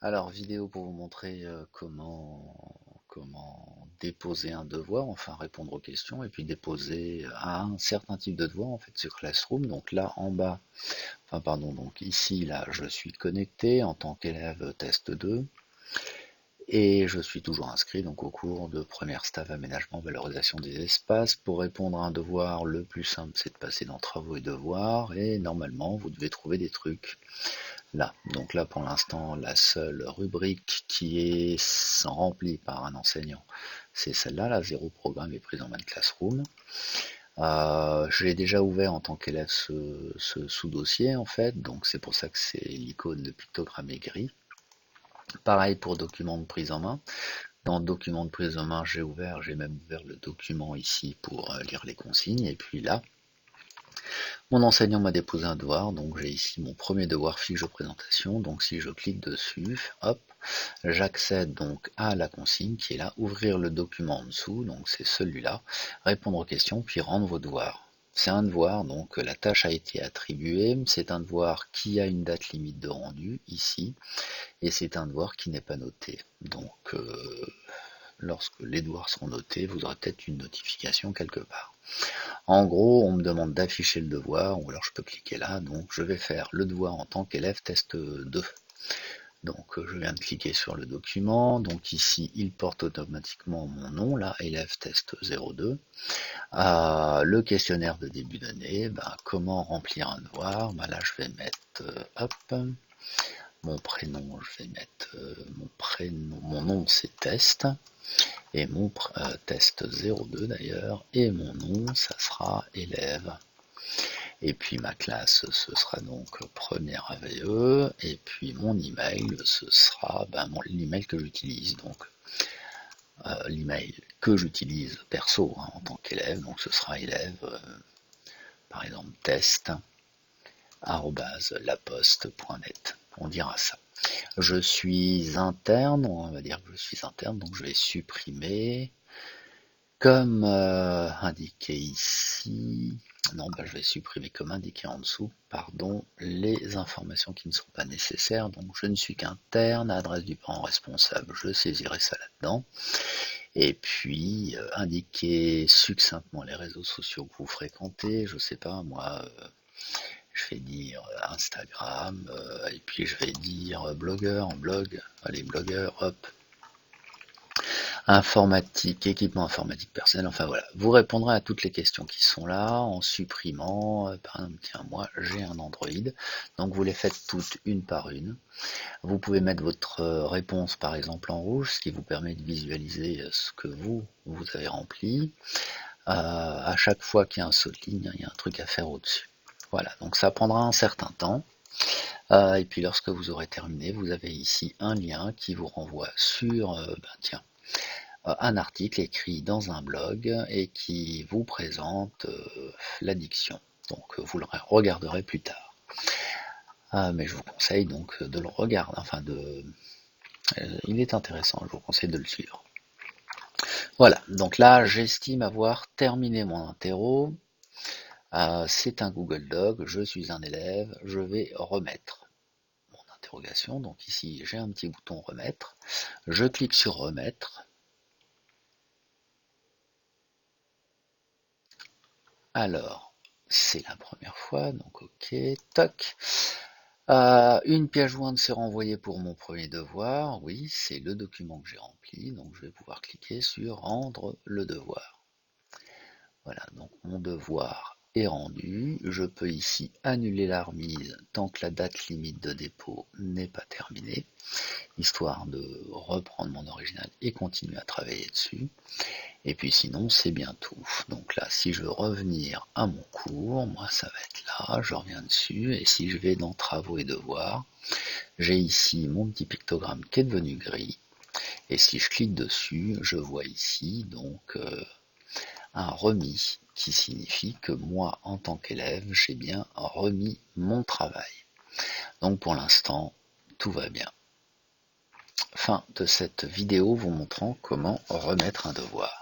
Alors, vidéo pour vous montrer comment déposer un devoir, enfin répondre aux questions, et puis déposer un certain type de devoir en fait sur Classroom. Donc là en bas, enfin pardon, donc ici là je suis connecté en tant qu'élève test 2 et je suis toujours inscrit donc au cours de première STAV aménagement valorisation des espaces. Pour répondre à un devoir, le plus simple c'est de passer dans travaux et devoirs et normalement vous devez trouver des trucs là. Donc là, pour l'instant, la seule rubrique qui est remplie par un enseignant, c'est celle-là, la zéro programme et prise en main de Classroom. Je l'ai déjà ouvert en tant qu'élève ce sous-dossier en fait, donc c'est pour ça que c'est l'icône de pictogramme est gris. Pareil pour document de prise en main. Dans document de prise en main, j'ai même ouvert le document ici pour lire les consignes. Et puis là, mon enseignant m'a déposé un devoir, donc j'ai ici mon premier devoir fiche de présentation. Donc si je clique dessus, hop, j'accède donc à la consigne qui est là, ouvrir le document en dessous, donc c'est celui-là, répondre aux questions, puis rendre vos devoirs. C'est un devoir, donc la tâche a été attribuée, c'est un devoir qui a une date limite de rendu, ici, et c'est un devoir qui n'est pas noté. Donc lorsque les devoirs seront notés, vous aurez peut-être une notification quelque part. En gros, on me demande d'afficher le devoir, ou alors je peux cliquer là, donc je vais faire le devoir en tant qu'élève test 2. Donc je viens de cliquer sur le document, donc ici il porte automatiquement mon nom, là, élève test 02. Le questionnaire de début d'année, comment remplir un devoir, là je vais mettre, hop, mon prénom, je vais mettre mon prénom, mon nom c'est test, et mon test 02 d'ailleurs, et mon nom ça sera élève. Et puis ma classe, ce sera donc première AVE, et puis mon email, ce sera l'email que j'utilise, donc l'email que j'utilise perso en tant qu'élève, donc ce sera élève, par exemple test, @laposte.net, on dira ça. Je suis interne, on va dire que je suis interne, donc je vais supprimer, comme indiqué ici, non, je vais supprimer comme indiqué en dessous, pardon, les informations qui ne sont pas nécessaires. Donc je ne suis qu'interne, adresse du parent responsable, je saisirai ça là-dedans. Et puis indiquer succinctement les réseaux sociaux que vous fréquentez, je sais pas moi, je vais dire Instagram, et puis je vais dire blog, allez blogueur, hop, informatique, équipement informatique personnel, enfin voilà. Vous répondrez à toutes les questions qui sont là en supprimant, par exemple, tiens, moi j'ai un Android, donc vous les faites toutes une par une. Vous pouvez mettre votre réponse par exemple en rouge, ce qui vous permet de visualiser ce que vous avez rempli. À chaque fois qu'il y a un saut de ligne, il y a un truc à faire au-dessus. Voilà, donc ça prendra un certain temps. Et puis lorsque vous aurez terminé, vous avez ici un lien qui vous renvoie sur, tiens, un article écrit dans un blog et qui vous présente l'addiction. Donc vous le regarderez plus tard. Mais je vous conseille donc de le regarder, il est intéressant, je vous conseille de le suivre. Voilà, donc là j'estime avoir terminé mon interro. C'est un Google Doc, je suis un élève, je vais remettre mon interrogation. Donc ici j'ai un petit bouton remettre. Je clique sur remettre. Alors, c'est la première fois, donc ok, toc. Une pièce jointe s'est renvoyée pour mon premier devoir. Oui, c'est le document que j'ai rempli, donc je vais pouvoir cliquer sur rendre le devoir. Voilà, donc mon devoir est rendu. Je peux ici annuler la remise tant que la date limite de dépôt n'est pas terminée, histoire de reprendre mon original et continuer à travailler dessus. Et puis sinon, c'est bien tout. Donc là, si je veux revenir à mon cours, moi ça va être là, je reviens dessus, et si je vais dans travaux et devoirs, j'ai ici mon petit pictogramme qui est devenu gris, et si je clique dessus, je vois ici donc un remis, qui signifie que moi, en tant qu'élève, j'ai bien remis mon travail. Donc pour l'instant, tout va bien. Fin de cette vidéo vous montrant comment remettre un devoir.